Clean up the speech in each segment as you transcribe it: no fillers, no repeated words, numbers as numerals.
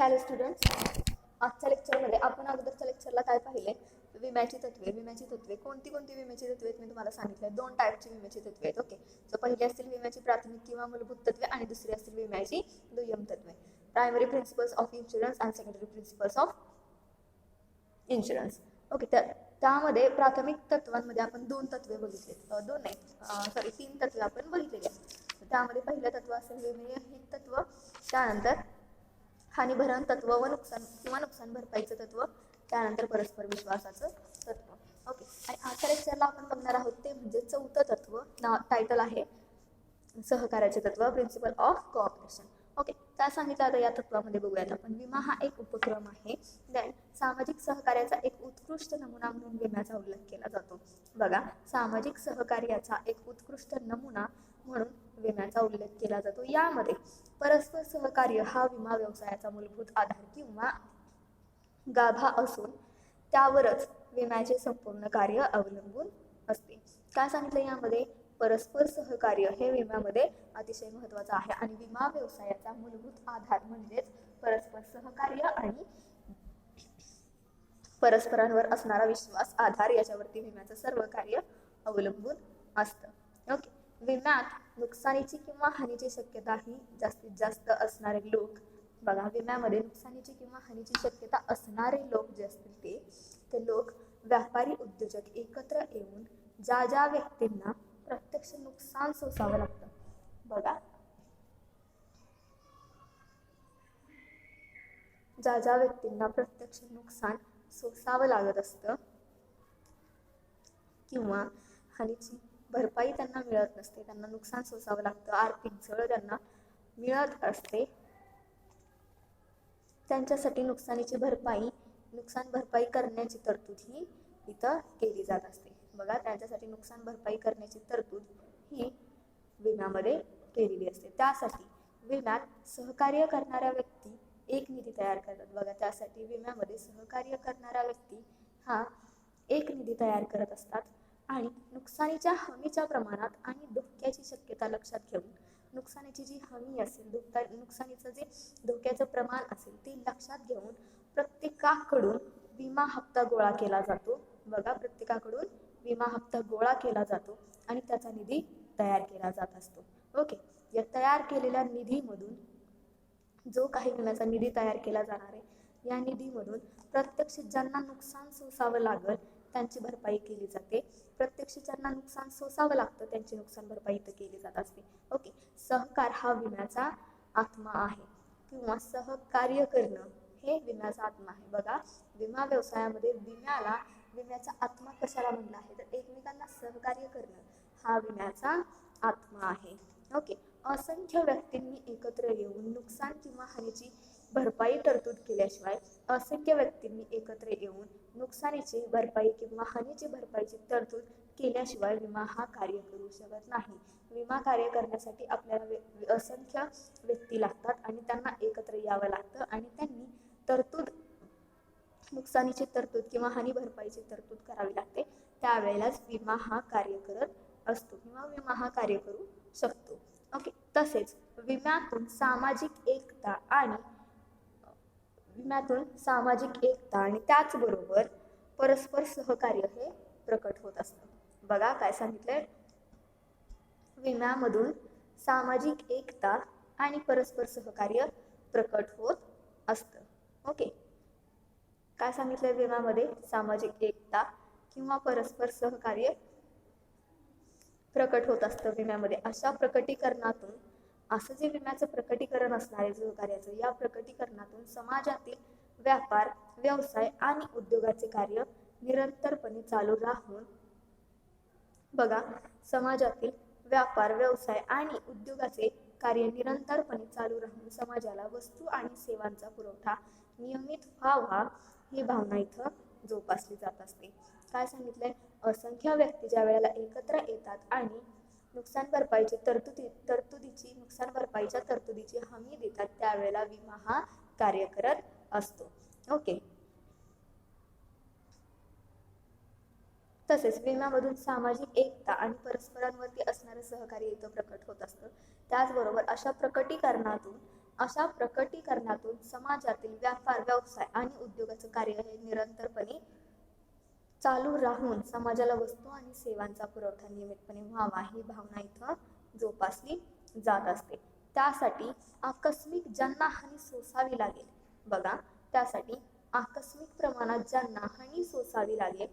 Hello students, आजच्या लेक्चरमध्ये आपण अगोदरच्या लेक्चरला काय पाहिले? विम्याची तत्वे कोणती विम्याची तत्वे आहेत मी तुम्हाला सांगितले. दोन टाईपची विम्याची तत्वे आहेत. ओके, सो पहिली असतील विम्याची प्राथमिक किंवा मूलभूत तत्वे आणि दुसरी असतील विम्याची दुय्यम तत्वे. Primary principles of insurance and secondary principles of insurance. Okay, त्यामध्ये प्राथमिक तत्वांमध्ये आपण दोन तत्वे बघितले, तीन तत्वे आपण बघितलेली आहेत. त्यामध्ये पहिलं तत्व असेल विमेयहीन तत्व, त्यानंतर हानिभरण तत्व व नुकसान भरपाईचं तत्व, त्यानंतर परस्पर विश्वासाचं तत्व. ओके, आणि आजच्या लेक्चरला आपण बघणार आहोत ते म्हणजे चौथं तत्व. टायटल आहे सहकार्याचे तत्व, प्रिन्सिपल ऑफ कोऑपरेशन. ओके, काय सांगितलं आता या तत्वामध्ये बघूयात आपण. विमा हा एक उपक्रम आहे. देन सामाजिक सहकार्याचा एक उत्कृष्ट नमुना म्हणून विम्याचा उल्लेख केला जातो. बघा, सामाजिक सहकार्याचा एक उत्कृष्ट नमुना म्हणून विम्याचा उल्लेख केला जातो. यामध्ये परस्पर सहकार्य हा विमा व्यवसायाचा मूलभूत आधार किंवा गाभा असून त्यावरच विम्याचे संपूर्ण कार्य अवलंबून असते. काय सांगितलं यामध्ये? परस्पर सहकार्य हे विम्यामध्ये अतिशय महत्त्वाचं आहे आणि विमा व्यवसायाचा मूलभूत आधार म्हणजेच परस्पर सहकार्य आणि परस्परांवर असणारा विश्वास, आधार, याच्यावरती विम्याचं सर्व कार्य अवलंबून असतं. ओके, विम्यात नुकसानीची किंवा हानीची शक्यता ही जास्तीत जास्त असणारे लोक, बघा, विम्यामध्ये नुकसानीची किंवा हानीची शक्यता असणारे लोक जे असतील ते लोक व्यापारी उद्योजक एकत्र येऊन ज्या व्यक्तींना प्रत्यक्ष नुकसान सोसावं लागतं, बघा, ज्या व्यक्तींना प्रत्यक्ष नुकसान सोसावं लागत असतं किंवा हानीची भरपाई त्यांना मिळत नसते, त्यांना नुकसान सोसावं लागतं, आर्थिक झळ त्यांना मिळत असते, त्यांच्यासाठी नुकसान भरपाई करण्याची तरतूद ही इथं केली जात असते. बघा, त्यांच्यासाठी नुकसान भरपाई करण्याची तरतूद ही विम्यामध्ये केलेली असते. त्यासाठी विम्यात सहकार्य करणाऱ्या व्यक्ती एक निधी तयार करतात. बघा, त्यासाठी विम्यामध्ये सहकार्य करणारा व्यक्ती हा एक निधी तयार करत असतात आणि नुकसानीच्या हमीच्या प्रमाणात आणि धोक्याची शक्यता लक्षात घेऊन नुकसानीची जी हमी असेल, नुकसानीचं जे धोक्याचं प्रमाण असेल ते लक्षात घेऊन प्रत्येकाकडून विमा हप्ता गोळा केला जातो. बघा, प्रत्येकाकडून विमा हप्ता गोळा केला जातो आणि त्याचा निधी तयार केला जात असतो. ओके, या तयार केलेल्या निधीमधून जो काही विम्याचा निधी तयार केला जाणार आहे, या निधीमधून प्रत्यक्ष ज्यांना नुकसान सोसावं लागल त्यांची भरपाई केली जाते. प्रत्यक्ष ज्यांना नुकसान सोसावं लागतं त्यांची नुकसान भरपाई इथं केली जात असते. ओके, सहकार हा विम्याचा आत्मा आहे किंवा सहकार्य करणं हे विम्याचा आत्मा आहे. बघा, विमा व्यवसायामध्ये विम्याचा आत्मा कशाला म्हणला आहे तर एकमेकांना सहकार्य करणं हा विम्याचा आत्मा आहे. ओके, असंख्य व्यक्तींनी एकत्र येऊन नुकसान किंवा हानीची भरपाई तरतूद केल्याशिवाय नुकसानीची भरपाई किंवा हानीची भरपाईची तरतूद केल्याशिवाय विमा हा कार्य करू शकत नाही. विमा कार्य करण्यासाठी आपल्याला असंख्य व्यक्ती लागतात आणि त्यांना एकत्र यावं लागतं आणि त्यांनी नुकसानीची तरतूद किंवा हानी भरपाईची तरतूद करावी लागते. त्यावेळेलाच विमा हा कार्य करत असतो किंवा विमा हा कार्य करू शकतो. ओके, तसेच विम्यातून सामाजिक एकता आणि त्याचबरोबर परस्पर सहकार्य हे प्रकट होत असतं. बघा, काय सांगितलंय? विम्यामधून सामाजिक एकता आणि परस्पर सहकार्य प्रकट होत असतं. ओके, काय सांगितलंय? विम्यामध्ये सामाजिक एकता किंवा परस्पर सहकार्य प्रकट होत असतं विम्यामध्ये. अशा प्रकटीकरणातून, असं जे विम्याचं प्रकटीकरण असणार आहे सहकार्याचं, या प्रकटीकरणातून समाजातील व्यापार, व्यवसाय आणि उद्योगाचे कार्य निरंतरपणे चालू राहून, बघा, समाजातील व्यापार, व्यवसाय आणि उद्योगाचे कार्य निरंतरपणे चालू राहून समाजाला वस्तू आणि सेवांचा पुरवठा नियमित व्हावा ही भावना इथं जोपासली जात असते. काय सांगितलंय? असंख्य व्यक्ती ज्या वेळेला एकत्र येतात आणि नुकसान भरपाईच्या तरतुदीची हमी देतात त्यावेळेला विमा हा कार्य करत असतो. ओके, तसेच विम्यामधून सामाजिक एकता आणि परस्परांवरती असणारे सहकार्य इथं प्रकट होत असतं. त्याचबरोबर अशा प्रकटीकरणातून अशा प्रकटीकरणातून समाजातील व्यापार व्यवसाय आणि उद्योगाचं कार्य हे निरंतरपणे चालू राहून समाजाला वस्तू आणि सेवांचा पुरवठा नियमितपणे व्हावा ही भावना इथं जोपासली जात असते. त्यासाठी आकस्मिक ज्यांना हानी सोसावी लागेल, बघा, त्यासाठी आकस्मिक प्रमाणात ज्यांना हानी सोसावी लागेल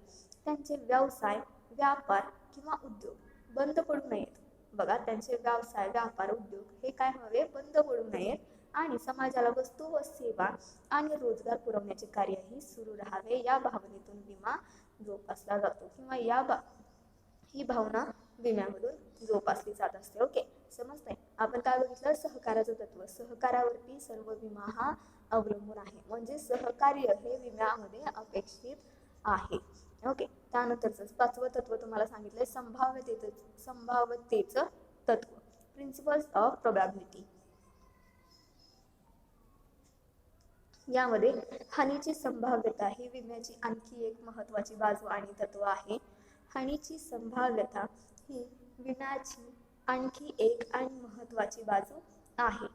त्यांचे व्यवसाय व्यापार किंवा उद्योग बंद पडू नयेत. बघा, त्यांचे व्यवसाय व्यापार उद्योग हे काय व्हावे, बंद पडू नयेत आणि समाजाला वस्तू व सेवा आणि रोजगार पुरवण्याचे कार्यही सुरू राहावे या भावनेतून विमा जोपासला जातो किंवा ही भावना विम्यामधून जोपासली जात असते. ओके, समजतंय? आपण काय बघितलं, सहकार्याचं तत्व. सहकार्यावरती सर्व विमा हा अवलंबून आहे, म्हणजे सहकार्य हे विम्यामध्ये अपेक्षित आहे. ओके, त्यानंतरच 5वं तत्व तुम्हाला सांगितलंय संभाव्यतेचं तत्व, प्रिन्सिपल्स ऑफ प्रोबॅबिलिटी. यामध्ये हानीची संभाव्यता ही विम्याची आणखी एक महत्त्वाची बाजू आणि तत्व आहे. हानीची संभाव्यता ही विम्याची आणखी एक आणि महत्त्वाची बाजू आहे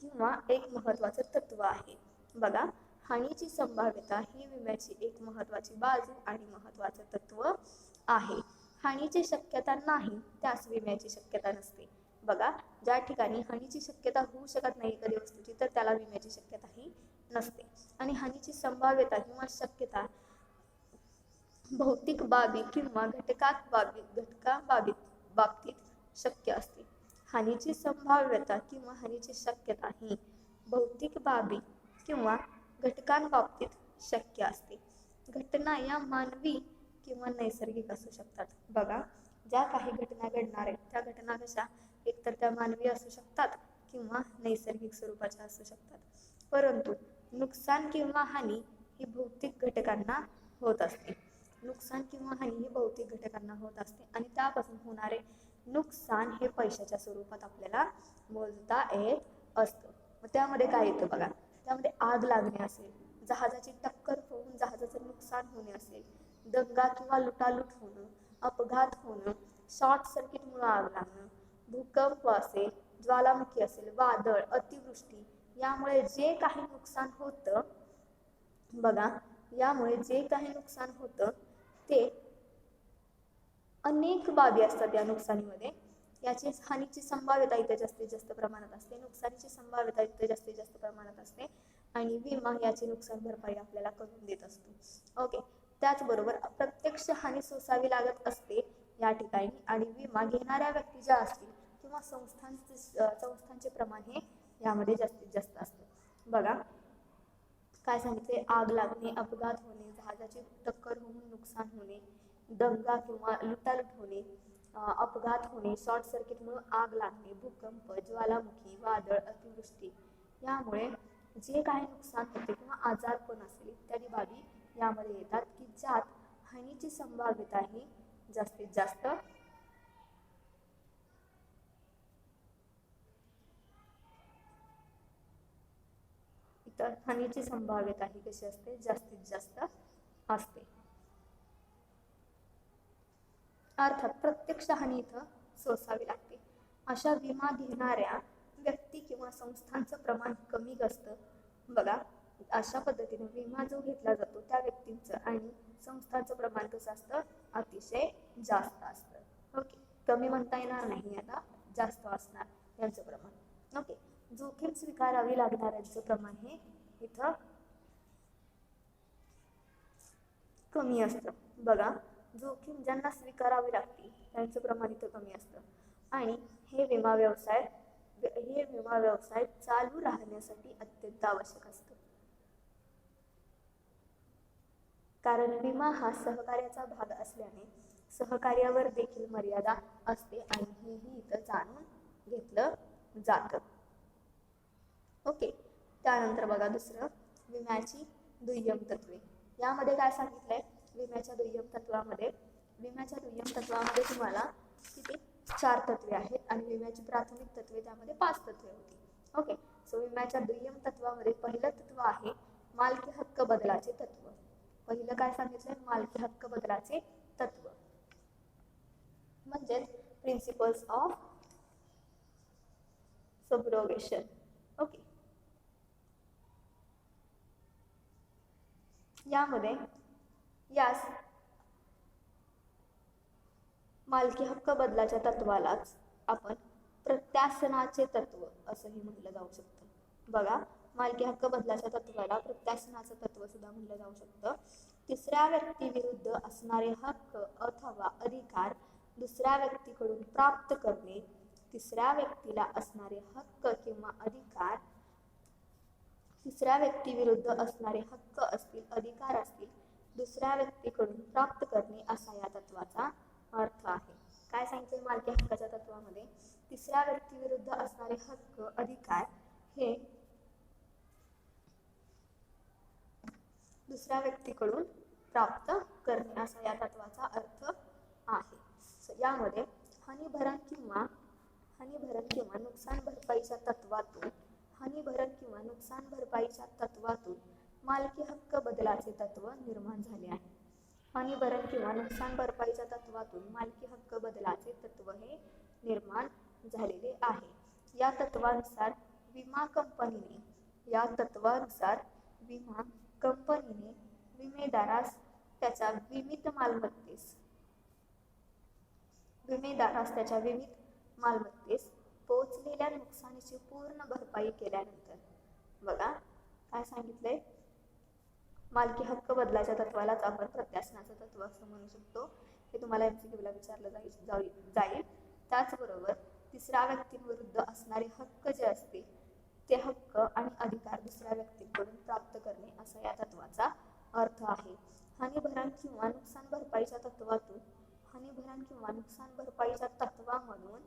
किंवा एक महत्त्वाचं तत्व आहे. बघा, हानीची संभाव्यता ही विम्याची एक महत्त्वाची बाजू आणि महत्त्वाचं तत्व आहे. हानीची शक्यता नाही त्यास विम्याची शक्यता नसते. बघा, ज्या ठिकाणी हानीची शक्यता होऊ शकत नाही एखाद्या वस्तूची तर त्याला विम्याची शक्यताही नसते. आणि हानीची संभाव्यता किंवा शक्यता भौतिक बाबी किंवा घटका बाबतीत शक्य असते. हानीची संभाव्यता किंवा हानीची शक्यता ही भौतिक बाबी किंवा घटकांबाबतीत शक्य असते. घटना या मानवी किंवा नैसर्गिक असू शकतात. बघा, ज्या काही घटना घडणार आहेत त्या घटना कशा एकतर त्या मानवी असू शकतात किंवा नैसर्गिक स्वरूपाच्या असू शकतात. परंतु नुकसान किंवा हानी ही भौतिक घटकांना होत असते. नुकसान किंवा हानी ही भौतिक घटकांना होत असते आणि त्यापासून होणारे नुकसान हे पैशाच्या स्वरूपात आपल्याला मोजता येत असतं. मग त्यामध्ये काय येतं बघा, त्यामध्ये आग लागणे असेल, जहाजाची टक्कर होऊन जहाजाचं नुकसान होणे असेल, दंगा किंवा लुटालूट होणं, अपघात होणं, शॉर्ट सर्किटमुळे आग लागणं, भूकंप असेल, ज्वालामुखी असेल, वादळ, अतिवृष्टी, यामुळे जे काही नुकसान होतं, बघा, यामुळे जे काही नुकसान होतं ते अनेक बाबी असतात या नुकसानीमध्ये. याची हानीची संभाव्यता इथे जास्तीत जास्त प्रमाणात असते, नुकसानीची संभाव्यता इथे जास्तीत जास्त प्रमाणात असते आणि विमा याची नुकसान भरपाई आपल्याला करून देत असतो. ओके, त्याचबरोबर प्रत्यक्ष हानी सोसावी लागत असते या ठिकाणी आणि विमा घेणाऱ्या व्यक्ती ज्या असतील किंवा संस्थांचे प्रमाण हे यामध्ये जास्तीत जास्त असतं. बघा, काय सांगितले, आग लागणे, अपघात होणे, जहाजाची टक्कर होऊन नुकसान होणे, दंगा किंवा लुटालूट होणे, अपघात होणे, शॉर्ट सर्किटमुळे आग लागणे, भूकंप, ज्वालामुखी, वादळ, अतिवृष्टी, यामुळे जे काही नुकसान होते किंवा आजारपण असेल इत्यादी बाबी यामध्ये येतात की ज्यात हानीची संभाव्यता ही जास्तीत जास्त तर हानीची संभाव्यता ही कशी असते, जास्तीत जास्त असते. अर्थात प्रत्यक्ष हानी इथं सोसावी लागते. अशा विमा घेणाऱ्या व्यक्ती किंवा संस्थांचं प्रमाण कमी असतं. बघा, अशा पद्धतीने विमा जो घेतला जातो त्या व्यक्तींचं आणि संस्थांचं प्रमाण कसं असतं, अतिशय जास्त असतं. ओके, कमी म्हणता येणार नाही, आता जास्त असणार यांचं प्रमाण. ओके, जोखीम स्वीकारावी लागणाऱ्यांचं प्रमाण हे इथं कमी असतं. बघा, जोखीम ज्यांना स्वीकारावी लागते त्यांचं प्रमाण इथं कमी असतं आणि हे विमा व्यवसाय चालू राहण्यासाठी अत्यंत आवश्यक असतं. कारण विमा हा सहकार्याचा भाग असल्याने सहकार्यावर देखील मर्यादा असते आणि हेही इथं जाणून घेतलं जातं. ओके, त्यानंतर बघा दुसरं, विम्याची दुय्यम तत्वे. यामध्ये काय सांगितलंय, विम्याच्या दुय्यम तत्वामध्ये तुम्हाला किती 4 तत्वे आहेत आणि विम्याची प्राथमिक तत्वे त्यामध्ये 5 तत्वे होती. ओके, सो विम्याच्या दुय्यम तत्वामध्ये पहिलं तत्व आहे मालकी हक्क बदलाचे तत्व. पहिलं काय सांगितलंय, मालकी हक्क बदलाचे तत्व म्हणजे प्रिन्सिपल्स ऑफ सबरोगेशन. ओके, यामध्ये यास मालकी हक्क बदलाच्या तत्वालाच आपण प्रत्यासनाचे तत्व असंही म्हटलं जाऊ शकतं. बघा, मालकी हक्क बदलाच्या तत्वाला प्रत्यासनाचं तत्व सुद्धा म्हटलं जाऊ शकतं. तिसऱ्या व्यक्तीविरुद्ध असणारे हक्क अथवा अधिकार दुसऱ्या व्यक्तीकडून प्राप्त करणे. तिसऱ्या व्यक्तीला असणारे हक्क किंवा अधिकार तिसऱ्या व्यक्तीविरुद्ध असणारे हक्क असतील, अधिकार असतील, दुसऱ्या व्यक्तीकडून प्राप्त करणे असा या तत्वाचा अर्थ आहे. काय सांगितले मालकी हक्काच्या तत्वामध्ये? तिसऱ्या व्यक्तीविरुद्ध असणारे हक्क, अधिकार हे दुसऱ्या व्यक्तीकडून प्राप्त करणे असा या तत्वाचा अर्थ आहे. यामध्ये हानीभरण किंवा नुकसान भरपाईच्या तत्वातून मालकी हक्क बदलाचे तत्व निर्माण झाले आहे. हानीभरण किंवा नुकसान भरपाईच्या तत्वातून मालकी हक्क बदलाचे तत्व हे निर्माण झालेले आहे. या तत्वानुसार विमा कंपनीने विमेदारास त्याच्या विमित मालमत्तेस पोहोचलेल्या नुकसानीची पूर्ण भरपाई केल्यानंतर, बघा काय सांगितलंय, मालकी हक्क बदलाच्या तत्वालाच आपण प्रत्यासनाचं तत्व असं म्हणू शकतो. हे तुम्हाला MCQ विचारलं जाईल. त्याचबरोबर तिसऱ्या व्यक्तींविरुद्ध असणारे हक्क जे असतील ते हक्क आणि अधिकार दुसऱ्या व्यक्तीकडून प्राप्त करणे असा या तत्वाचा अर्थ आहे. हानीभरण किंवा नुकसान भरपाईच्या तत्वामधून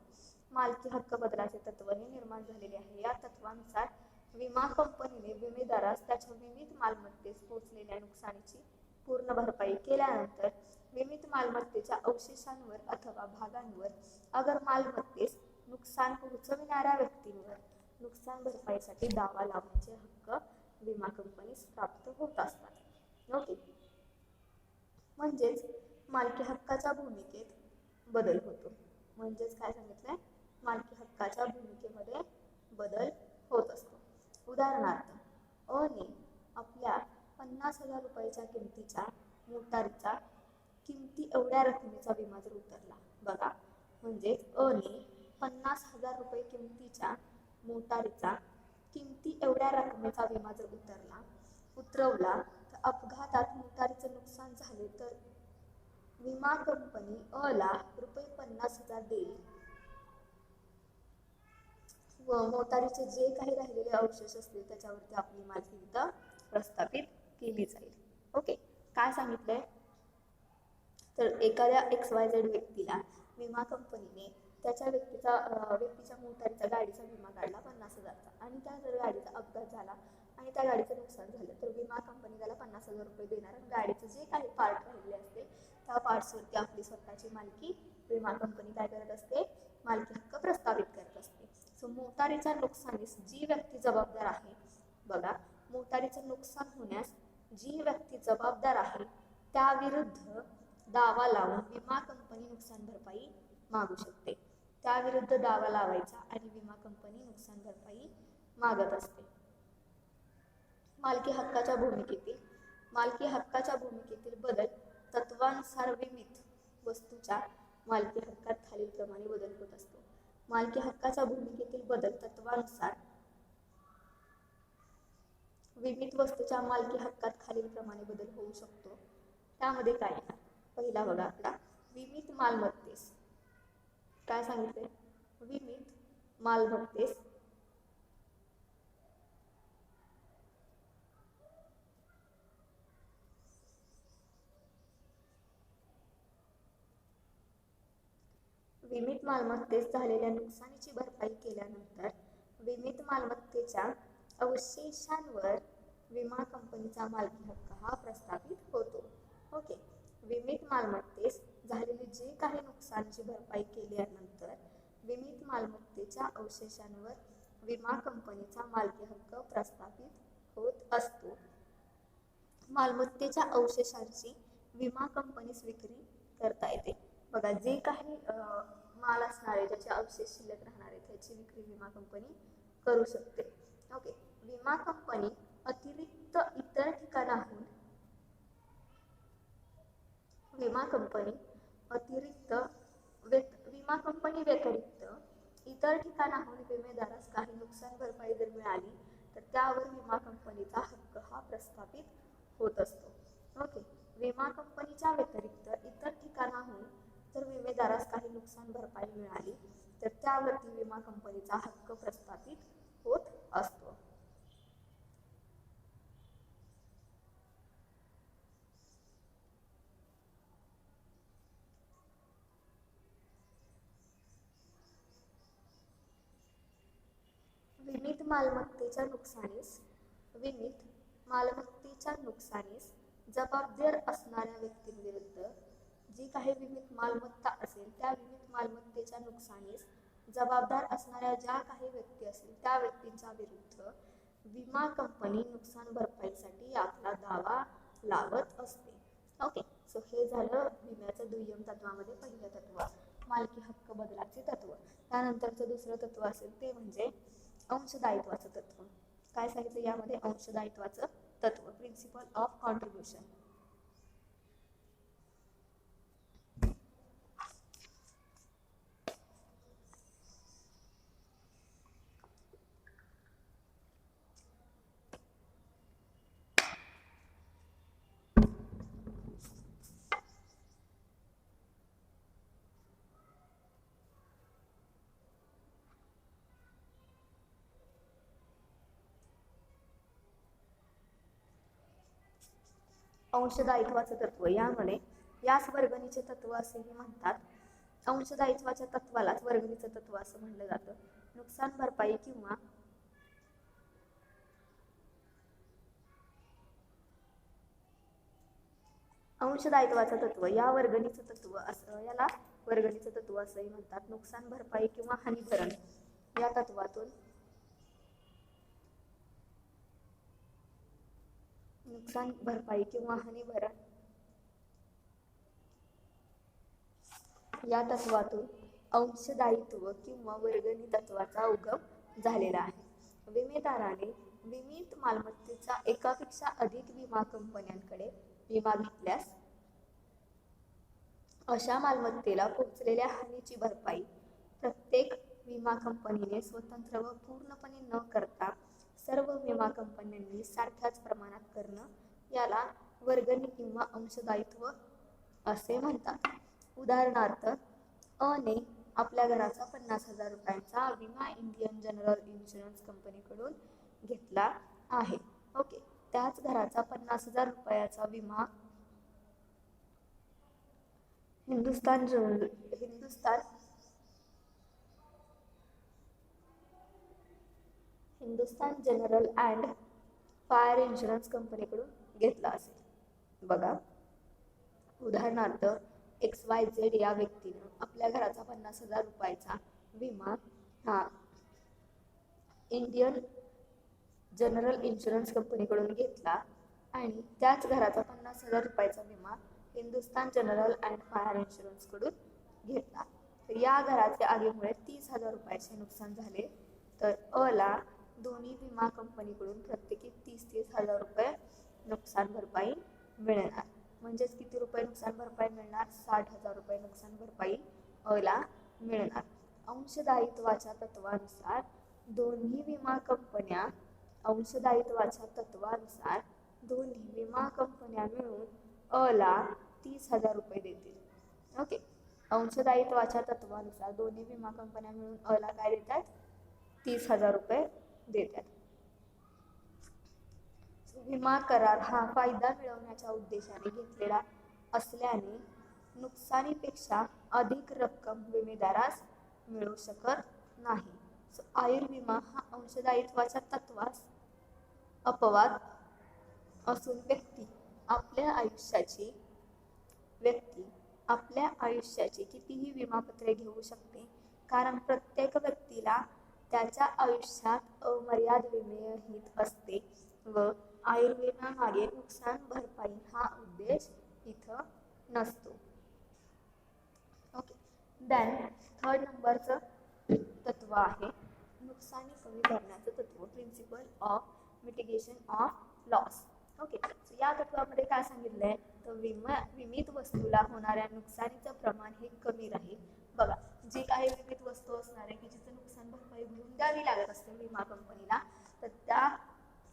मालकी हक्क बदलाचे तत्व हे निर्माण झालेले आहे. या तत्वानुसार विमा कंपनीने विमेदारास त्याच्या विमित मालमत्तेस पोहोचलेल्या नुकसानीची पूर्ण भरपाई केल्यानंतर विमित मालमत्तेच्या अवशेषांवर अथवा भागांवर अगर मालमत्तेस नुकसान पोहोचविणाऱ्या व्यक्तींवर नुकसान भरपाईसाठी दावा लावण्याचे हक्क विमा कंपनीस प्राप्त होत असतात. ओके, म्हणजेच मालकी हक्काच्या भूमिकेत बदल होतो. म्हणजेच काय सांगितलंय, मालकी हक्काच्या भूमिकेमध्ये बदल होत असतो. उदाहरणार्थ, अ ने आपल्या 50,000 रुपयाच्या किमतीच्या मोटारीचा किमती एवढ्या रकमेचा विमा जर उतरला, बघा म्हणजे अ ने 50,000 रुपये किमतीच्या मोटारीचा किमती एवढ्या रकमेचा विमा जर उतरवला तर अपघातात मोटारीचं नुकसान झाले तर विमा कंपनी अ ला रुपये 50,000 देईल व मोटारीचे जे काही राहिलेले अवशेष असतील त्याच्यावरती आपली मालकी इथं प्रस्थापित केली जाईल. ओके, काय सांगितलंय, तर एखाद्या XYZ व्यक्तीला विमा कंपनीने त्याच्या व्यक्तीच्या मोटारीचा गाडीचा विमा काढला 50,000चा आणि त्या जर गाडीचा अपघात झाला आणि त्या गाडीचं नुकसान झालं तर विमा कंपनी त्याला 50,000 रुपये देणार आणि गाडीचे जे काही पार्ट राहिले असतील त्या पार्ट्सवरती आपली स्वतःची मालकी विमा कंपनी काय करत असते, मालकी हक्क प्रस्थापित करत असते. सो मोटारीच्या नुकसानीस जी व्यक्ती जबाबदार आहे, बघा मोटारीचं नुकसान होण्यास जी व्यक्ती जबाबदार आहे त्याविरुद्ध दावा लावून विमा कंपनी नुकसान भरपाई मागू शकते. त्याविरुद्ध दावा लावायचा आणि विमा कंपनी नुकसान भरपाई मागत असते. मालकी हक्काच्या भूमिकेतील बदल तत्वानुसार विमित वस्तूच्या मालकी हक्कात खालीलप्रमाणे बदल होत असतो. मालकी हक्काच्या भूमिकेतील बदल तत्वानुसार विमित वस्तूच्या मालकी हक्कात खालीलप्रमाणे बदल होऊ शकतो. त्यामध्ये काय आहे, पहिला बघा आपला विमित मालमत्तेस, काय सांगितले, विमित मालमत्तेस झालेल्या नुकसानीची भरपाई केल्यानंतर विमित मालमत्तेच्या अवशेषांवर विमा कंपनीचा मालकी हक्क हा प्रस्थापित होतो. ओके, विमित मालमत्तेस झालेली जे काही नुकसानीची भरपाई केल्यानंतर विमित मालमत्तेच्या अवशेषांवर विमा कंपनीचा मालकी हक्क प्रस्थापित होत असतो. मालमत्तेच्या अवशेषांची विमा कंपनीस विक्री करता येते. बघा, जे काही माल असणारे ज्याचे अवशेष शिल्लक राहणार आहे त्याची विक्री विमा कंपनी करू शकते. ओके, विमा कंपनी अतिरिक्त इतर ठिकाणाहून विमा कंपनी अतिरिक्त विमा कंपनी व्यतिरिक्त इतर ठिकाणाहून विमेदारास काही नुकसान भरपाई जर मिळाली तर त्यावर विमा कंपनीचा हक्क हा प्रस्थापित होत असतो. ओके, विमा कंपनीच्या व्यतिरिक्त इतर ठिकाणाहून जर विमेदारास काही नुकसान भरपाई मिळाली तर त्यावरती विमा कंपनीचा हक्क प्रस्थापित होत असतो. विमीत मालमत्तेच्या नुकसानीस जबाबदार असणाऱ्या व्यक्तींविरुद्ध जी काही विमीत मालमत्ता असेल त्या विमीत मालमत्तेच्या नुकसानीस जबाबदार असणाऱ्या ज्या काही व्यक्ती असतील त्या व्यक्तींच्या विरुद्ध विमा कंपनी नुकसान भरपाईसाठी आपला दावा लावत असते. ओके, सो हे झालं विम्याचं दुय्यम तत्वामध्ये पहिलं तत्व, मालकी हक्क बदलाचे तत्व. त्यानंतरचं दुसरं तत्व असेल ते म्हणजे अंशदायित्वाचं तत्व. काय सांगितलं यामध्ये? अंशदायित्वाचं तत्व, प्रिन्सिपल ऑफ कॉन्ट्रीब्युशन. अंशदायित्वाचं तत्व, यामध्ये यास वर्गणीचे तत्व असेही म्हणतात. अंशदायित्वाच्या तत्वालाच वर्गणीचं तत्व असं म्हणलं जातं. नुकसान भरपाई किंवा अंशदायित्वाचं तत्व या वर्गणीचं तत्व असं, याला वर्गणीचं तत्व असंही म्हणतात. नुकसान भरपाई किंवा हानीभरण या तत्वातून नुकसान भरपाई किंवा हानीभरण या तत्वातून अंशदायित्व किंवा वर्गणी तत्वाचा उगम झालेला आहे. विमेदाराने विमीत मालमत्तेचा एकापेक्षा अधिक विमा कंपन्यांकडे विमा घेतल्यास अशा मालमत्तेला पोहोचलेल्या हानीची भरपाई प्रत्येक विमा कंपनीने स्वतंत्र व पूर्णपणे न करता सर्व विमा कंपन्यांनी सारख्याच प्रमाणात करणं याला वर्गणी किंवा अंशदायित्व असे म्हणतात. उदाहरणार्थ, अने आपल्या घराचा 50,000 रुपयांचा विमा इंडियन जनरल इन्शुरन्स कंपनीकडून घेतला आहे. ओके, त्याच घराचा 50,000 रुपयाचा विमा Hindustan general and fire insurance कंपनीकडून घेतला असेल. बघा, उदाहरणार्थ XYZ या व्यक्तीनं आपल्या घराचा 50,000 रुपयाचा विमा हा इंडियन जनरल इन्शुरन्स कंपनीकडून घेतला आणि त्याच घराचा 50,000 रुपयाचा विमा Hindustan general and fire insurance कडून घेतला. तर या घराच्या आगीमुळे 30,000 रुपयाचे नुकसान झाले तर अला दोन्ही विमा कंपनीकडून प्रत्येकी 30,000 रुपये नुकसान भरपाई मिळणार. म्हणजेच किती रुपये नुकसान भरपाई मिळणार? 60,000 रुपये नुकसान भरपाई अला मिळणार. अंशदायित्वाच्या तत्वानुसार दोन्ही विमा कंपन्या मिळून अला 30,000 रुपये देतील. ओके, अंशदायित्वाच्या तत्वानुसार दोन्ही विमा कंपन्या मिळून अला काय देतात? 30,000 रुपये देतात. विमा करार हा फायदा मिळवण्याच्या उद्देशाने घेतलेला असल्याने नुकसानीपेक्षा अधिक रक्कम विमेदारास मिळू शकत नाही. आयुर्विमा हा अंशदायित्वाच्या तत्वास अपवाद असून व्यक्ती आपल्या आयुष्याची कितीही विमापत्रे घेऊ शकते, कारण प्रत्येक व्यक्तीला त्याच्या आयुष्यात अमर्याद विमेहित असते व आयुर्विम्यामागे नुकसान भरपाई हा उद्देश इथं नसतो. ओके, देन थर्ड नंबरचं तत्व आहे नुकसानी कमी करण्याचं तत्व, principle of mitigation of loss. Okay, या तत्वामध्ये काय सांगितलंय तर विमित वस्तूला होणाऱ्या नुकसानीचं प्रमाण हे कमी राहील. बघा, जी काही विमित वस्तू असणार आहे की जिचं नुकसान भरपाई म्हणून द्यावी लागत असते विमा कंपनीला, तर त्या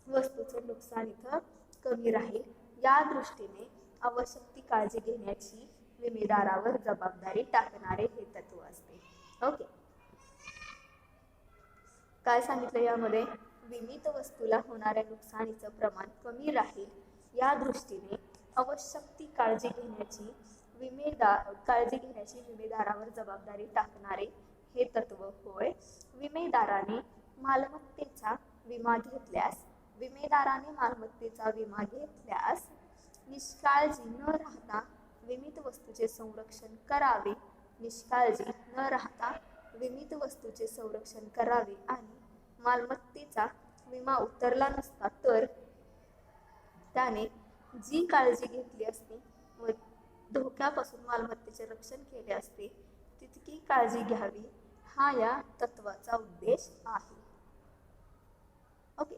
वस्तूचं नुकसान इथं कमी राहील. या दृष्टीने आवश्यक ती काळजी घेण्याची विमेदारावर जबाबदारी टाकणारे हे तत्व असते. ओके, काय सांगितलं यामध्ये, विमित वस्तूला होणाऱ्या नुकसानीचं प्रमाण कमी राहील या दृष्टीने आवश्यक ती काळजी घेण्याची विमेदारावर जबाबदारी टाकणारे हे तत्व होय. विमेदाराने मालमत्तेचा विमा घेतल्यास निष्काळजी न राहता विमित वस्तूचे संरक्षण करावे. आणि मालमत्तेचा विमा उतरला नसता तर त्याने जी काळजी घेतली असती व धोक्यापासून मालमत्तेचे रक्षण केले असते तितकी काळजी घ्यावी, हा या तत्वाचा उद्देश आहे. ओके,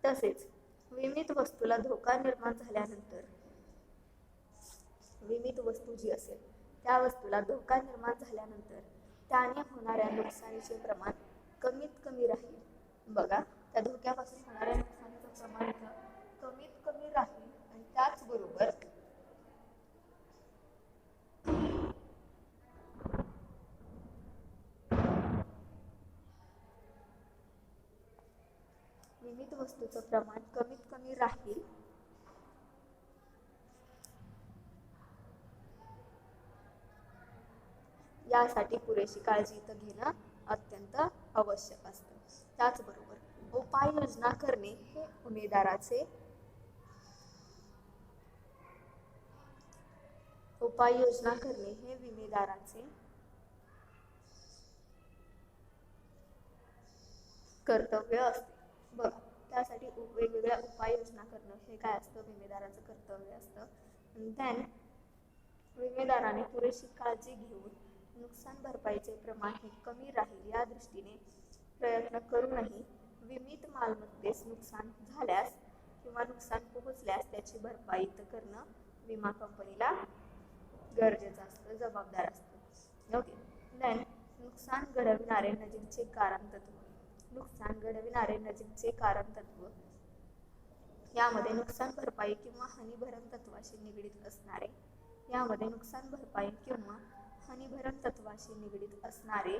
तसेच विमित वस्तूला धोका निर्माण झाल्यानंतर विमित वस्तू जी असेल त्या वस्तूला धोका निर्माण झाल्यानंतर त्याने होणाऱ्या नुकसानीचे प्रमाण कमीत कमी राहील. बघा, त्या धोक्यापासून होणाऱ्या नुकसानीचं प्रमाण कमीत कमी राहील. आणि त्याचबरोबर विमित वस्तूचं प्रमाण कमीत कमी राहील यासाठी पुरेशी काळजी इथं घेणं अत्यंत आवश्यक असतं. त्याचबरोबर उपाययोजना करणे हे विमेदाराचे कर्तव्य असते. बघ, त्यासाठी वेगवेगळ्या उपाययोजना करणं हे काय असतं, विमेदाराचं कर्तव्य असतं. देन विमेदाराने पुरेशी काळजी घेऊन नुकसान भरपाईचे प्रमाण हे कमी राहील या दृष्टीने प्रयत्न करूनही विमित मालमत्तेस नुकसान झाल्यास किंवा नुकसान पोहोचल्यास त्याची भरपाई करणं विमा कंपनीला गरजेचं असतं, जबाबदार असतं. ओके, देन नुकसान घडविणारे नजीकचे कारण तत्व यामध्ये नुकसान भरपाई किंवा हानीभरण तत्वाशी निगडीत असणारे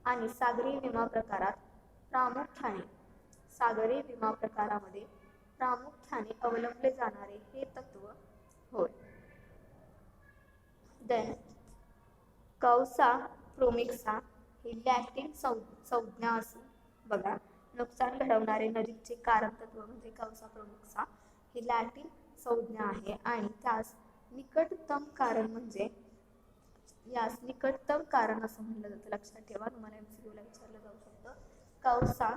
आणि सागरी विमा प्रकारामध्ये प्रामुख्याने अवलंबले जाणारे हे तत्व होय. देन कौसा प्रोमिक्सा ही लॅटिन संज्ञा असून, बघा, नुकसान घडवणारे नजीकचे कारण तत्व म्हणजे कौसा प्रोमिक्सा ही लॅटिन संज्ञा आहे आणि यास निकटतम कारण असं म्हणलं जातं. लक्षात ठेवा, तुम्हाला MCQ ला विचारलं जाऊ शकतं. कौसा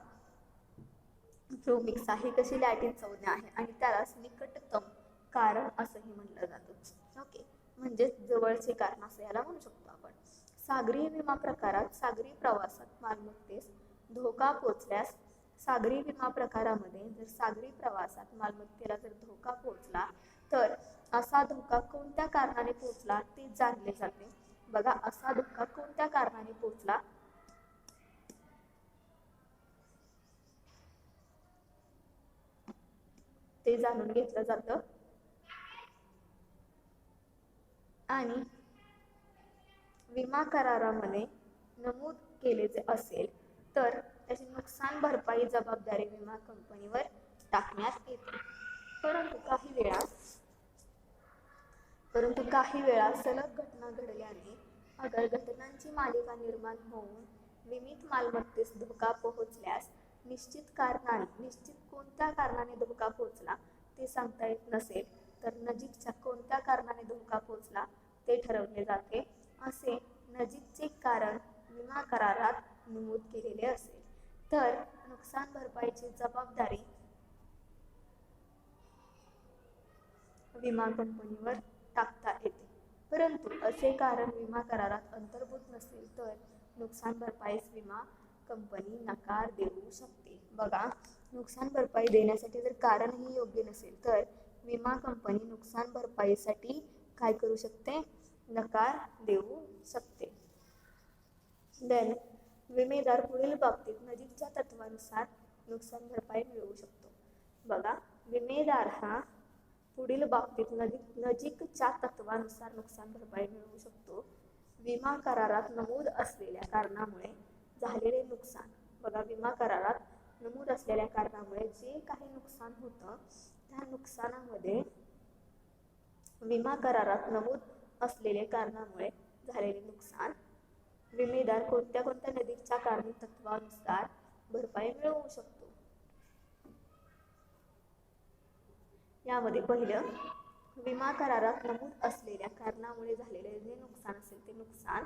प्रोमिक्सा ही कशी लॅटिन संज्ञा आहे आणि त्यालाच निकटतम कारण असंही म्हणलं जातं. ओके, म्हणजे जवळचे कारण असं याला म्हणू शकतो आपण. सागरी विमा प्रकारात सागरी प्रवासात मालमत्तेस धोका पोहोचल्यास सागरी विमा प्रकारामध्ये जर सागरी प्रवासात मालमत्तेला जर धोका पोहोचला तर असा धोका कोणत्या कारणाने पोहोचला ते जाणले जाते. बघा, असा धोका कोणत्या कारणाने पोहोचला ते जाणून घेतलं जातं. आणि विमा करारामध्ये नमूद केले असेल तर त्याची नुकसान भरपाई जबाबदारी विमा कंपनीवर टाकण्यात येते. परंतु काही वेळा सलग घटना घडल्याने अगर घटनांची मालिका निर्माण होऊन विमित मालमत्तेस धोका पोहोचल्यास निश्चित कोणत्या कारणाने धोका पोहोचला ते सांगता येत नसेल तर नजीकच्या कोणत्या कारणाने धोका पोहोचला ते ठरवले जाते. असे नजीकचे कारण विमा करारात नमूद केलेले असेल तर नुकसान भरपाईची जबाबदारी विमा कंपनीवर टाकता येते. परंतु असे कारण विमा करारात अंतर्भूत नसेल तर नुकसान भरपाईस विमा कंपनी नकार देऊ शकते. बघा, नुकसान भरपाई देण्यासाठी जर कारणही योग्य नसेल तर विमा कंपनी नुकसान भरपाईसाठी काय करू शकते? नकार देऊ शकते. देन विमेदार पुढील बाबतीत नजीकच्या तत्वानुसार नुकसान भरपाई मिळवू शकतो. बघा, विमेदार हा पुढील बाबतीत नजीकच्या तत्वानुसार नुकसान भरपाई मिळवू शकतो. विमा करारात नमूद असलेल्या कारणामुळे झालेले नुकसान. बघा, विमा करारात नमूद असलेल्या कारणामुळे जे काही नुकसान होतं त्या नुकसानामध्ये विमा करारात नमूद असलेल्या कारणामुळे झालेले नुकसान विमेदार कोणत्या कोणत्या नजीकच्या कारण तत्वानुसार भरपाई मिळवू शकतो. यामध्ये पहिलं, विमा करारात नमूद असलेल्या कारणामुळे झालेले जे नुकसान असेल ते नुकसान.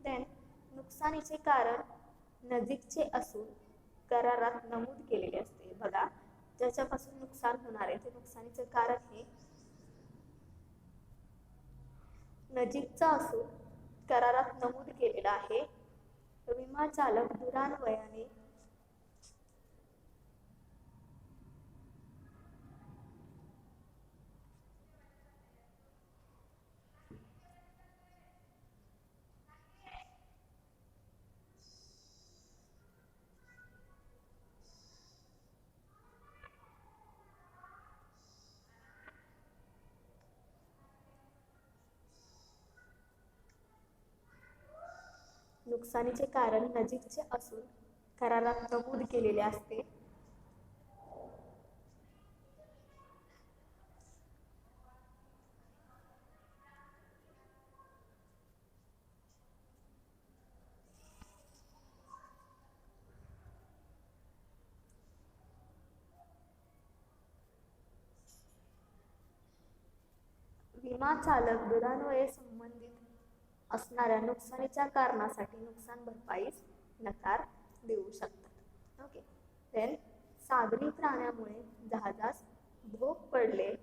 देन नुकसानीचे कारण नजीकचे असून करारात नमूद केलेले असते. बघा, ज्याच्यापासून नुकसान होणार आहे ते नुकसानीचे कारण हे नजीकचा असून करारात नमूद केलेला आहे. विमा चालक दुरान्वयाने नुकसानीचे कारण नजीकचे असून करारात नमूद केलेले असते. विमा चालक दुरान्वये संबंधित असणाऱ्या नुकसानीच्या कारणासाठी नुकसान भरपाईस नकार देऊ शकतात. ओके. देन सागरी प्राण्यामुळे जहाजास भोग पडले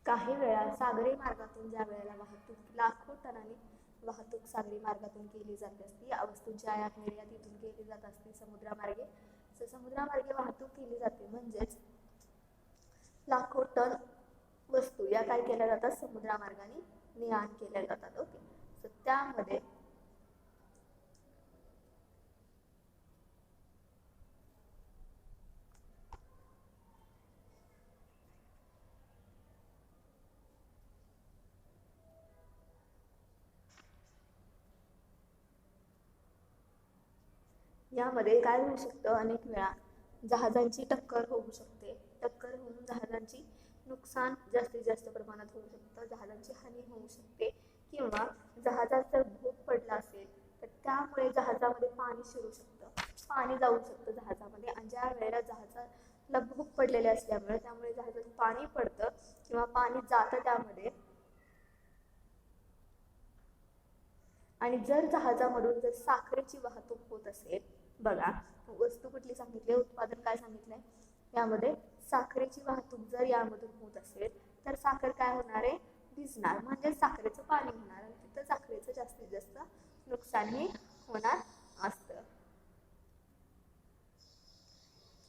काही वेळा सागरी मार्गातून ज्या वेळेला वाहतूक लाखो टनांनी वाहतूक सागरी मार्गातून केली जात असते, या वस्तूंची आयात निर्यात तिथून केली जात असते समुद्रामार्गे. समुद्रामार्गे वाहतूक केली जाते म्हणजेच लाखो टन वस्तू या काय केल्या जातात? समुद्रामार्गाने ने-आण केल्या जातात. ओके. सो त्यामध्ये यामध्ये काय होऊ शकतं? अनेक वेळा जहाजांची टक्कर होऊ शकते. टक्कर होऊन जहाजांची नुकसान जास्तीत जास्त प्रमाणात होऊ शकतं, जहाजांची हानी होऊ शकते, किंवा जहाजात जर भोग पडला असेल तर त्यामुळे जहाजामध्ये पाणी शिरू शकतं, पाणी जाऊ शकतं जहाजामध्ये. आणि ज्या वेळेला जहाजाला भोग पडलेले असल्यामुळे त्यामुळे जहाजात पाणी पडतं किंवा पाणी जातं त्यामध्ये. आणि जर जहाजामधून जर साखरेची वाहतूक होत असेल, बघा वस्तू कुठली सांगितली, उत्पादन काय सांगितलंय, यामध्ये साखरेची वाहतूक जर यामधून होत असेल तर साखर काय होणार आहे? भिजणार, म्हणजे साखरेचं पाणी होणार आणि तिथं साखरेचं जास्तीत जास्त नुकसानही होणार असतं.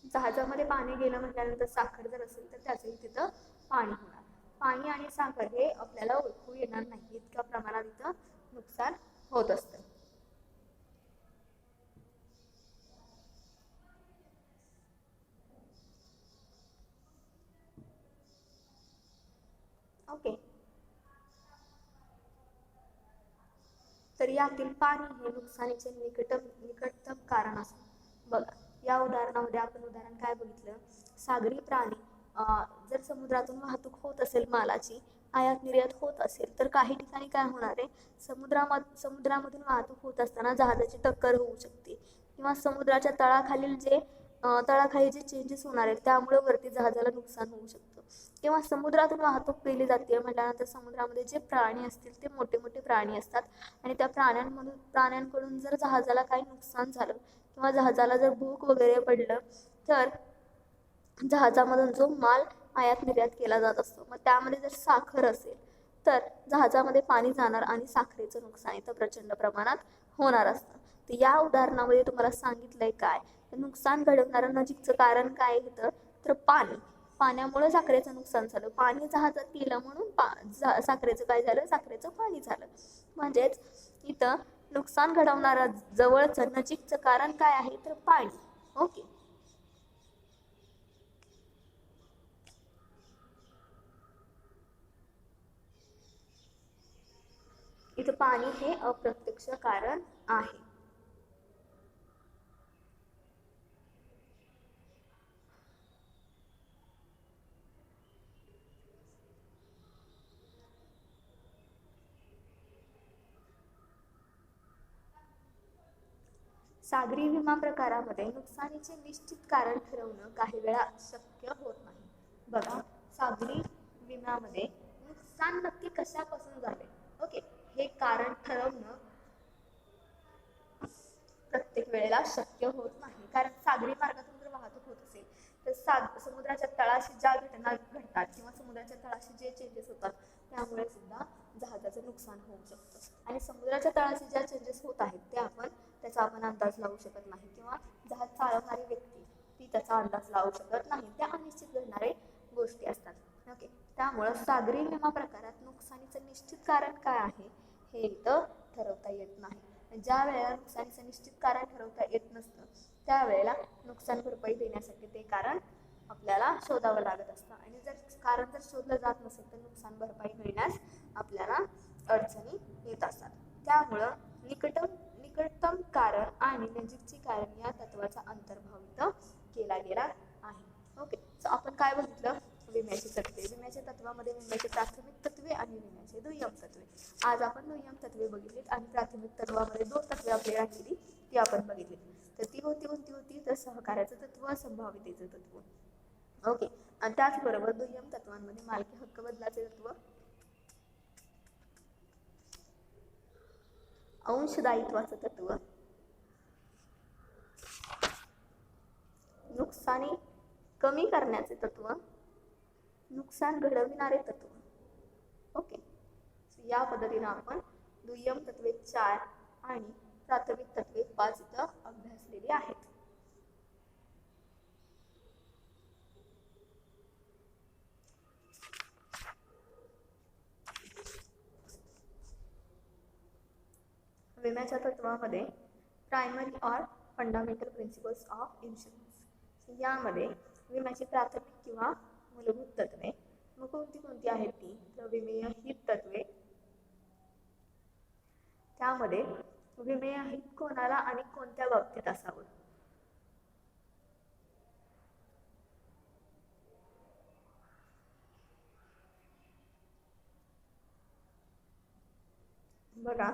जहाजामध्ये पाणी गेलं म्हटल्यानंतर साखर जर असेल तर त्याचंही तिथं पाणी होणार. पाणी आणि साखर हे आपल्याला ओळखू येणार नाही इतक्या प्रमाणात इथं नुकसान होत असतं. ओके. तर यातील पाणी हे नुकसानीचे निकटतम कारण असते. बघा, या उदाहरणामध्ये आपण उदाहरण काय बघितलं? सागरी प्राणी जर समुद्रातून वाहतूक होत असेल, मालाची आयात निर्यात होत असेल तर काही ठिकाणी काय होणार आहे? समुद्रामधून वाहतूक होत असताना जहाजाची टक्कर होऊ शकते, किंवा समुद्राच्या तळाखाली जे चेंजेस होणार आहेत त्यामुळे वरती जहाजाला नुकसान होऊ शकतं. किंवा समुद्रातून वाहतूक केली जाते म्हटल्यानंतर समुद्रामध्ये जे प्राणी असतील ते मोठे मोठे प्राणी असतात आणि त्या प्राण्यांकडून जर जहाजाला काही नुकसान झालं किंवा जहाजाला जर भूक वगैरे पडलं तर जहाजामधून जो माल आयात निर्यात केला जात असतो. मग त्यामध्ये जर साखर असेल तर जहाजामध्ये पाणी जाणार आणि साखरेचं नुकसान इथं प्रचंड प्रमाणात होणार असतं. तर या उदाहरणामध्ये तुम्हाला सांगितलंय काय, नुकसान घडवणारं नजीकचं कारण काय आहे तर पाणी. पाण्यामुळे साखरेचं नुकसान झालं. पाणी जहाजात गेलं म्हणून साखरेचं काय झालं, साखरेचं पाणी झालं. म्हणजेच इथं नुकसान घडवणारं जवळचं नजीकचं कारण काय आहे तर पाणी. ओके. इथं पाणी हे अप्रत्यक्ष कारण आहे. सागरी विमा प्रकारामध्ये नुकसानीचे निश्चित कारण ठरवणं काही वेळा शक्य होत नाही. बघा, सागरी विम्यामध्ये नुकसान नक्की कशापासून झाले, ओके, हे कारण ठरवणं प्रत्येक वेळेला शक्य होत नाही. कारण सागरी मार्गातून जर वाहतूक होत असेल तर समुद्राच्या तळाशी ज्या घटना घडतात किंवा समुद्राच्या तळाशी जे चेंजेस होतात त्यामुळे सुद्धा जहाजाचं नुकसान होऊ शकतं. आणि समुद्राच्या तळाशी ज्या चेंजेस होत आहेत त्याचा आपण अंदाज लावू शकत नाही किंवा जहाज चालवणारी व्यक्ती ती त्याचा अंदाज लावू शकत नाही. त्या अनिश्चित घडणारे गोष्टी असतात. ओके. त्यामुळं सागरी विमा प्रकारात नुकसानीचं निश्चित कारण काय आहे हे इथं ठरवता येत नाही. ज्या वेळेला नुकसानीचं निश्चित कारण ठरवता येत नसतं त्यावेळेला नुकसान भरपाई देण्यासाठी ते कारण आपल्याला शोधावं लागत असतं. आणि जर शोधलं जात नसेल तर नुकसान भरपाई मिळण्यास आपल्याला अडचणी येत असतात. त्यामुळं निकटतम कारण आणि नजीकचे कारण या तत्वाचा अंतर्भाव इथं केला गेला आहे. ओके. सो आपण काय बघितलं, विम्याची तत्वे. विम्याच्या तत्वामध्ये विम्याचे प्राथमिक तत्वे आणि विम्याचे दुय्यम तत्वे. आज आपण दुय्यम तत्वे बघितलीत आणि प्राथमिक तत्वामध्ये 2 तत्वे आपली राहिलेली ती आपण बघितली. तर ती कोणती होती तर सहकार्याचं तत्व, संभाव्यतेचं तत्व. ओके. आणि त्याचबरोबर दुय्यम तत्वांमध्ये मालकी हक्क बदलाचे तत्व, अंशदायित्वाचं तत्व, नुकसानी कमी करण्याचे तत्व, नुकसान घडविणारे तत्व. ओके. या पद्धतीने आपण दुय्यम तत्वे 4 आणि प्राथमिक तत्वे 5 इथं अभ्यासलेली आहेत. विम्याच्या तत्वामध्ये primary or fundamental principles of insurance, यामध्ये विम्याची प्राथमिक किंवा मूलभूत तत्वे मग कोणती आहेत ती तर विमेय हित तत्वे. त्यामध्ये विमेय हित कोणाला आणि कोणत्या बाबतीत असावं. बघा,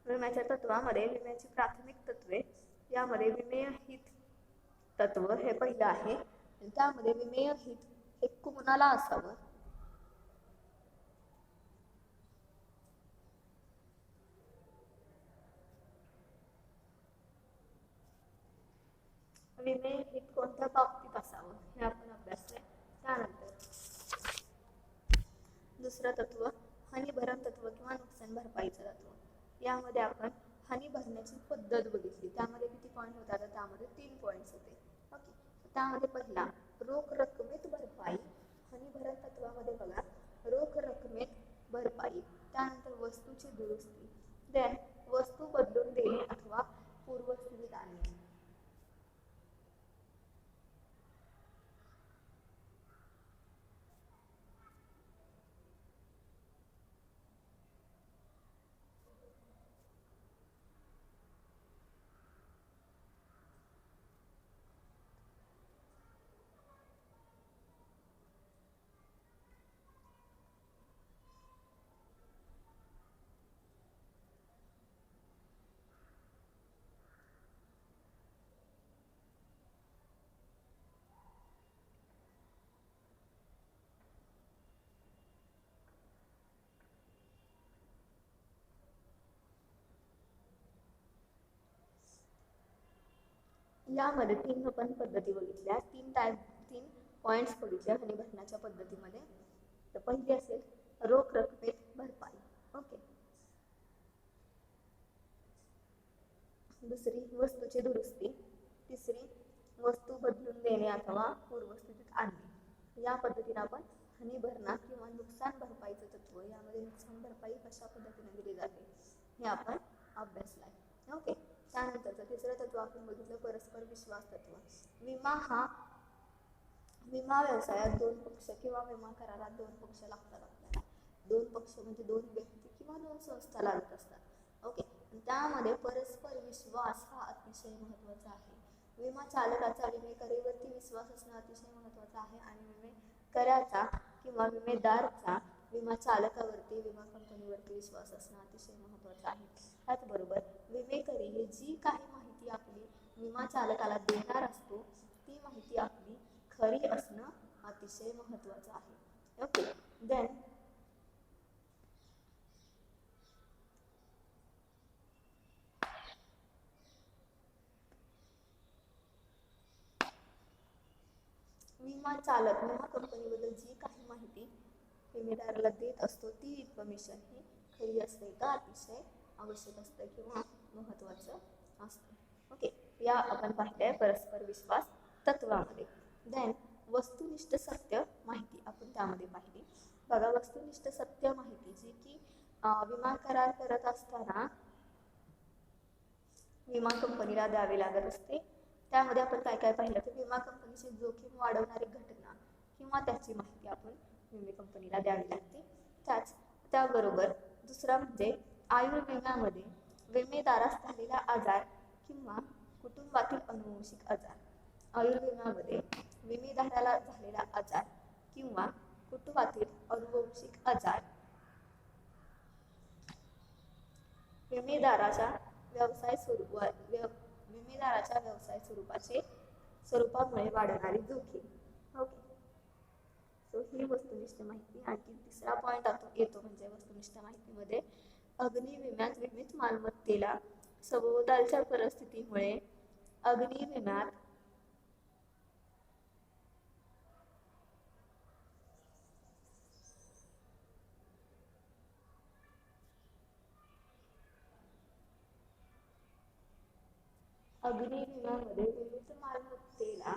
विम्याच्या तत्वामध्ये विम्याची प्राथमिक तत्वे यामध्ये विमेय हित तत्व हे पहिलं आहे. त्यामध्ये विमेय हित हे कोणाला असावं. विमेय हित कोणत्या बाबतीत असावं हे आपण अभ्यासलंय. त्यानंतर दुसरं तत्व हानीभरण तत्व किंवा नुकसान भरपाईचं तत्व. यामध्ये आपण हानी भरण्याची पद्धत बघितली. त्यामध्ये किती पॉईंट होता तर त्यामध्ये 3 पॉईंट्स होते. ओके. त्यामध्ये पहिला रोख रकमेत भरपाई. हानीभरण तत्वामध्ये बघा, रोख रकमेत भरपाई, त्यानंतर वस्तूची दुरुस्ती, देन वस्तू बदलून देणे अथवा पूर्वस्थितीत आणणे. यामध्ये 3 आपण पद्धती बघितल्या. 3 पॉइंट्स बघितले हनी भरण्याच्या पद्धतीमध्ये. तर पहिली असेल रोख रकमेत भरपाई. ओके. दुसरी वस्तूची दुरुस्ती. तिसरी वस्तू बदलून देणे अथवा पूर्वस्थितीत आणणे. या पद्धतीने आपण हनी भरणा किंवा नुकसान भरपाईचं तत्व, यामध्ये नुकसान भरपाई कशा पद्धतीने दिली जाते हे आपण अभ्यासलाय. ओके. त्यानंतरचं तिसरं तत्व आपण बघितलं परस्पर विश्वास तत्व. विमा व्यवसायात दोन पक्ष किंवा विमा करारात दोन पक्ष लागतात आपल्याला. दोन पक्ष म्हणजे दोन व्यक्ती किंवा दोन संस्था लागत असतात. ओके. त्यामध्ये परस्पर विश्वास हा अतिशय महत्त्वाचा आहे. विमा चालकाचा विमेकरीवरती विश्वास असणं अतिशय महत्त्वाचं आहे आणि विमेकऱ्याचा किंवा विमेदारचा विमा चालकावरती, विमा कंपनीवरती विश्वास असणं अतिशय महत्त्वाचं आहे. त्याचबरोबर विमेकरी हे जी काही माहिती आपली विमा चालकाला देणार असतो ती माहिती आपली खरी असणं अतिशय महत्त्वाचं आहे. ओके. देन विमा चालक विमा कंपनीबद्दल जी काही माहिती विमेदाराला देत असतो ती इन्फॉर्मेशन ही खरी असते का अतिशय आवश्यक असतं किंवा महत्त्वाचं असतं. ओके. या आपण पाहिलंय परस्पर विश्वास तत्वामध्ये. देन वस्तुनिष्ठ सत्य माहिती आपण त्यामध्ये पाहिली. बघा, वस्तुनिष्ठ सत्य माहिती जी की विमा करार करत असताना विमा कंपनीला द्यावी लागत असते. त्यामध्ये आपण काय काय पाहिलं तर विमा कंपनीची जोखीम वाढवणारी घटना किंवा त्याची माहिती आपण विमा कंपनीला द्यावी लागते. त्याबरोबर दुसरा म्हणजे आयुर्विम्यामध्ये विमेदारास झालेला आजार किंवा कुटुंबातील अनुवंशिक आजार. आयुर्विम्यामध्ये विमेदाराला झालेला आजार किंवा कुटुंबातील अनुवंशिक आजार विमेदाराच्या व्यवसाय स्वरूपामुळे वाढणारी जोखीम. ओके. सो ही वस्तुनिष्ठ माहिती. आणखी तिसरा पॉइंट येतो म्हणजे वस्तुनिष्ठ माहितीमध्ये अग्निविम्यात विमित मालमत्तेला सभोवतालच्या परिस्थितीमुळे अग्निविम्यात विमित मालमत्तेला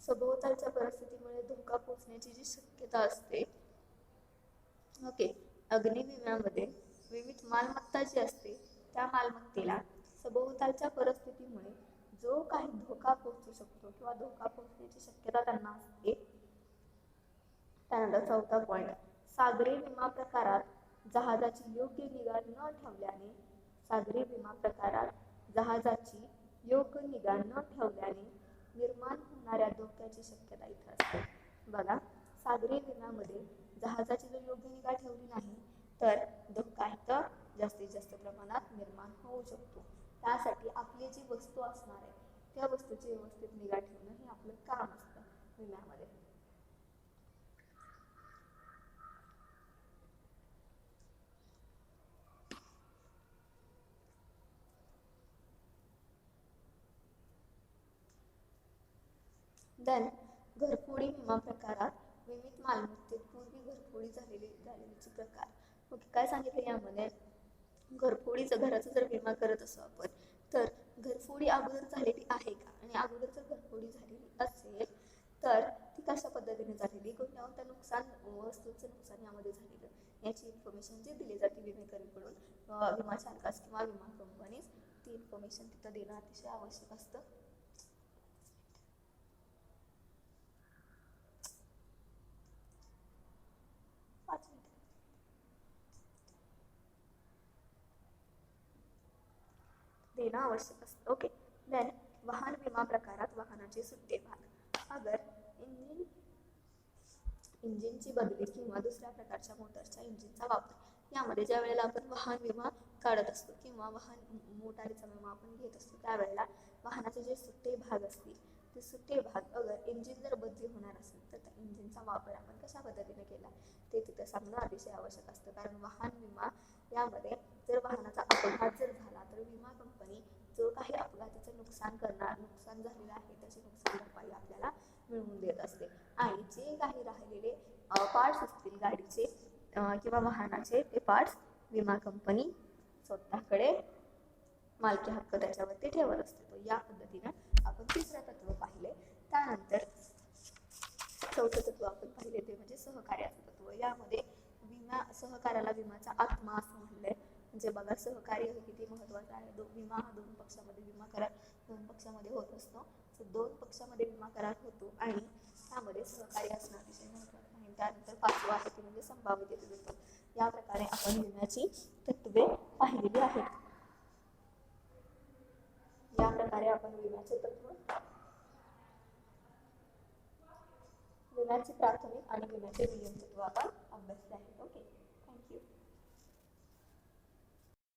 सभोवतालच्या परिस्थितीमुळे धोका पोहोचण्याची जी शक्यता असते. ओके. अग्निविम्यामध्ये विविध मालमत्ता जी असते त्या मालमत्तेला सभोवतालच्या परिस्थितीमुळे जो काही धोका पोहोचू शकतो किंवा धोका पोहोचण्याची शक्यता त्यांना असते. त्यानंतर चौथा पॉइंट सागरी विमा प्रकारात जहाजाची योग्य निगा न ठेवल्याने निर्माण होणाऱ्या धोक्याची शक्यता इथे असते. बघा, सागरी विम्यामध्ये जहाजाची जर योग्य निगा ठेवली नाही तर धोका इथं जास्तीत जास्त प्रमाणात निर्माण होऊ शकतो. त्यासाठी आपली जी वस्तू असणार आहे त्या वस्तूची व्यवस्थित निगा ठेवणं हे आपलं काम असतं विम्यामध्ये. देन घरफोडी विमा प्रकारात विविध मालमत्तेत पूर्वी घरफोडी झालेलीचे प्रकार. ओके. काय सांगितलं यामध्ये, घराचा जर विमा करत असो आपण तर घरफोडी अगोदर झालेली आहे का, आणि अगोदर जर घरफोडी झालेली असेल तर ती कशा पद्धतीने झालेली, कोणत्या वस्तूचं नुकसान यामध्ये झालेलं याची इन्फॉर्मेशन जी दिली जाते विमेकरीकडून विमा चालकास किंवा विमा कंपनीस, ती इन्फॉर्मेशन तिथं देणं अतिशय आवश्यक असतं. देणं आवश्यक असतं. ओके. देन वाहन विमा प्रकारात वाहनाचे सुट्टे भाग. अगर इंजिनची बदली किंवा दुसऱ्या प्रकारच्या मोटरच्या इंजिनचा वापर यामध्ये ज्या वेळेला आपण वाहन विमा काढत असतो किंवा मोटारीचा विमा आपण घेत असतो त्यावेळेला वाहनाचे जे सुट्टे भाग असतील ते सुट्टे भाग अगर इंजिन जर बदली होणार असेल तर त्या इंजिनचा वापर आपण कशा पद्धतीने केला ते तिथं सांगणं अतिशय आवश्यक असतं. कारण वाहन विमा यामध्ये जर वाहनाचा अपघात जर झाला तर विमा कंपनी जो काही अपघाताचं नुकसान झालेलं आहे त्याची नुकसान भरपाई आपल्याला मिळवून देत असते. आणि जे काही राहिलेले पार्ट्स असतील गाडीचे किंवा वाहनाचे, ते पार्ट्स विमा कंपनी स्वतःकडे मालकी हक्क त्याच्यावरती ठेवत असते. तर या पद्धतीने आपण तिसरं तत्व पाहिले. त्यानंतर चौथं तत्व आपण पाहिले ते म्हणजे सहकार्याचं तत्व. यामध्ये सहकार्याला विम्याचा आत्मा असं म्हणलंय. म्हणजे बघा, सहकार्य हे किती महत्वाचं आहे. विमा हा विमा करार दोन पक्षामध्ये होत असतो. तर दोन पक्षामध्ये विमा करार होतो आणि त्यामध्ये सहकार्य असणं अतिशय महत्वाचं आहे. त्यानंतर पाचवं आहे ते म्हणजे संभाव्यतेचे तत्व. या प्रकारे आपण विम्याची तत्वे पाहिलेली आहेत. या प्रकारे आपण विम्याचे तत्व, विम्याचे प्राथमिक आणि विम्याचे नियम तत्व आपण अभ्यासले आहेत. ओके.